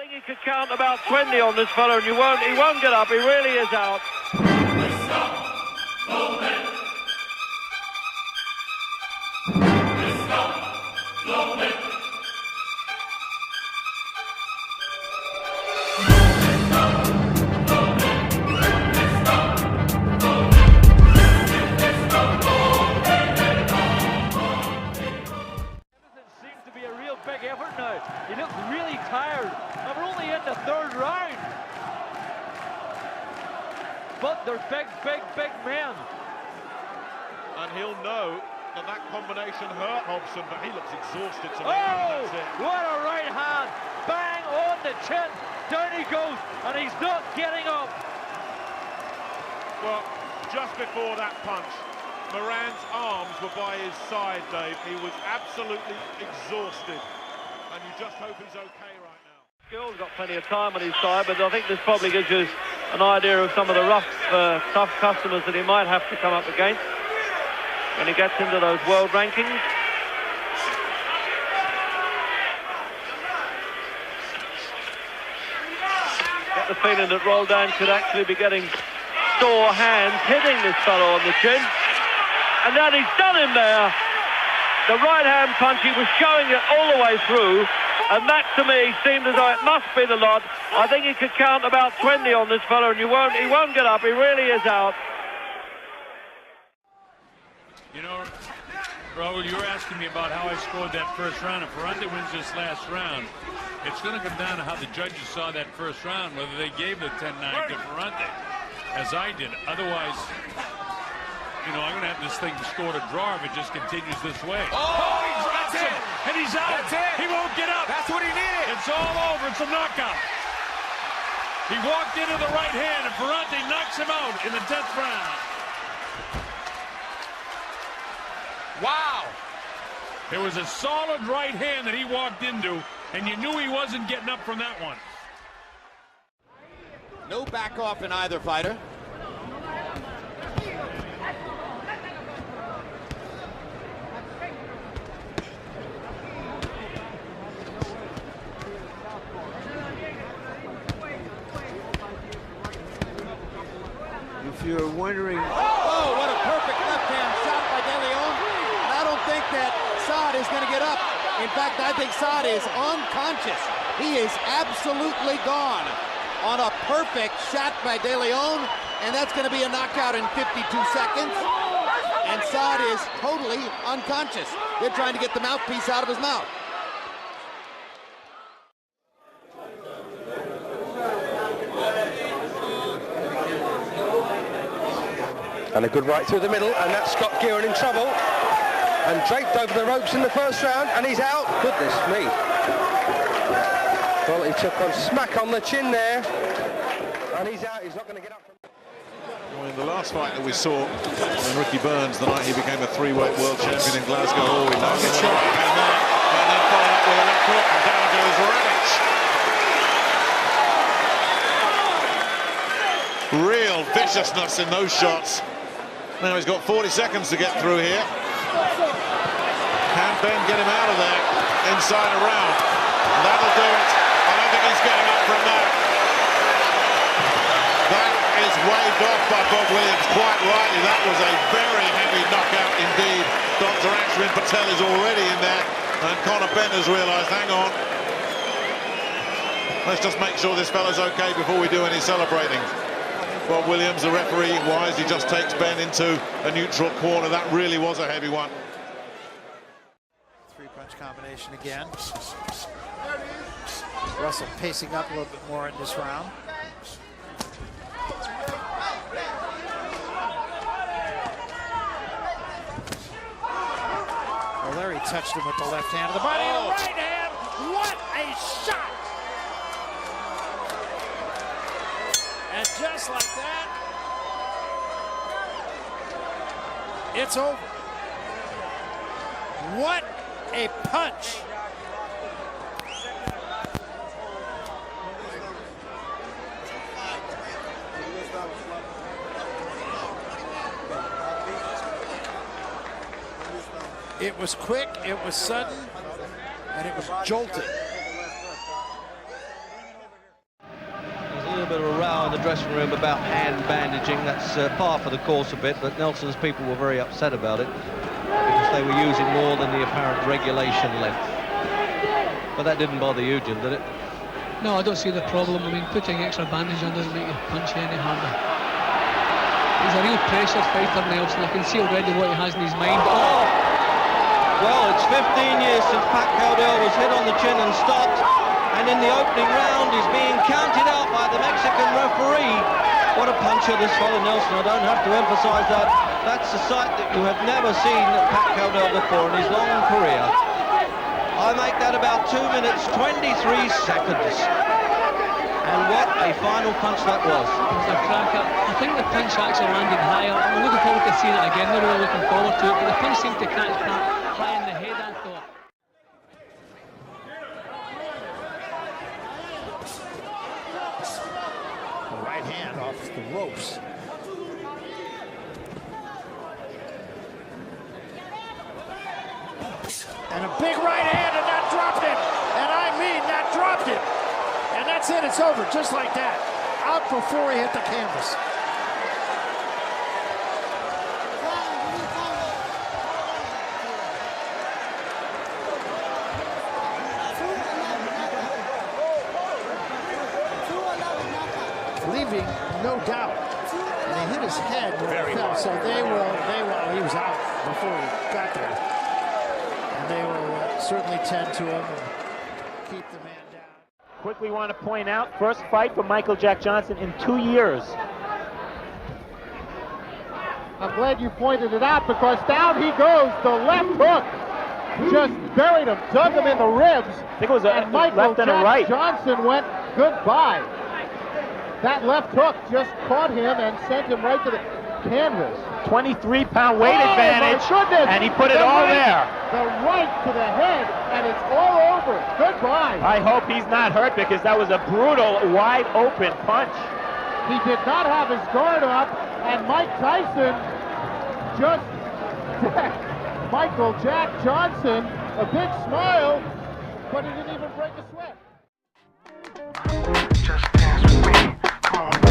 think he could count about 20 on this fellow, and he won't get up. He really is out. Big effort now. He looks really tired. And we're only in the third round. But they're big men. And he'll know that that combination hurt Hobson, but he looks exhausted to me. Oh, That's it. what a right hand. Bang on the chin. Down he goes, and he's not getting up. Well, just before that punch, Moran's arms were by his side, Dave. He was absolutely exhausted. And you just hope he's okay right now. Skill's got plenty of time on his side, but I think this probably gives you an idea of some of the rough, tough customers that he might have to come up against when he gets into those world rankings. Get the feeling that Roldan could actually be getting sore hands hitting this fellow on the chin. And then he's done him there. The right-hand punch, he was showing it all the way through, and that, to me, seemed as though it must be the lot. I think he could count about 20 on this fellow, and he won't get up. He really is out. You know, Raul, you were asking me about how I scored that first round. If Ferrante wins this last round, it's going to come down to how the judges saw that first round, whether they gave the 10-9 to Ferrante, as I did. Otherwise, you know, I'm going to have this thing scored a draw if it just continues this way. Oh, he drops it. And he's out. That's it. He won't get up. That's what he needed. It's all over. It's a knockout. He walked into the right hand, and Ferrante knocks him out in the 10th round. Wow. It was a solid right hand that he walked into, and you knew he wasn't getting up from that one. No back off in either fighter. If you're wondering... Oh, what a perfect left-hand shot by De Leon. And I don't think that Saad is going to get up. In fact, I think Saad is unconscious. He is absolutely gone on a perfect shot by De Leon, and that's going to be a knockout in 52 seconds. And Saad is totally unconscious. They're trying to get the mouthpiece out of his mouth. And a good right through the middle, and that's got Gearon in trouble. And draped over the ropes in the first round, and he's out. Goodness me. Well, he took one smack on the chin there, and he's out. He's not going to get up. Well, in the last fight that we saw, when Ricky Burns, the night he became a three-weight world champion in Glasgow, he knows it. And then followed up with a left hook, and down goes Radic. Real viciousness in those shots. Now he's got 40 seconds to get through here. Can Ben get him out of there inside a round? That'll do it. I don't think he's getting up from that. That is waved off by Bob Williams quite rightly. That was a very heavy knockout indeed. Dr. Ashwin Patel is already in there, and Conor Ben has realised, hang on, let's just make sure this fella's okay before we do any celebrating. Bob Williams, the referee, wisely just takes Ben into a neutral corner. That really was a heavy one. Three-punch combination again. Russell pacing up a little bit more in this round. Well, Larry touched him with the left hand of the body. Oh. The right hand. What a shot! And just like that, it's over. What a punch. It was quick, it was sudden, and it was jolting. in the dressing room about hand bandaging. That's par for the course a bit, but Nelson's people were very upset about it because they were using more than the apparent regulation length. But that didn't bother you, Jim, did it? No, I don't see the problem. I mean, putting extra bandage on doesn't make you punch any harder. He's a real pressure fighter, Nelson. I can see already what he has in his mind. Oh! Well, it's 15 years since Pat Cowdell was hit on the chin and stopped, and in the opening round he's being counted out by the Mexican referee. What a puncher this fellow Nelson. I don't have to emphasize that. That's a sight that you have never seen at Pat Cowdell before in his long career. I make that about 2 minutes 23 seconds. And what a final punch that was. It was a cracker. I think the punch actually landed higher. I'm looking forward to seeing it again. Not really looking forward to it, but the punch seemed to catch Pat high in the head, I thought. The right hand off the ropes. And a big right hand, and that dropped it. And I mean, that dropped it. And that's it, it's over, just like that. Out before he hit the canvas. Leaving no doubt. And he hit his head where it fell, so he was out before he got there. And they will certainly tend to him and keep the man down. Quickly want to point out, first fight for Michael Jack Johnson in 2 years. I'm glad you pointed it out because down he goes. The left hook just buried him, dug him in the ribs. I think it was a Michael left and a right. Johnson went goodbye. That left hook just caught him and sent him right to the canvas. 23-pound weight advantage, my goodness. and he put it all there. The right to the head, and it's all over. Goodbye. I hope he's not hurt because that was a brutal, wide-open punch. He did not have his guard up, and Mike Tyson just decked Michael Jack Johnson. A big smile, but he didn't even break a sweat. Just dance with me. Come on.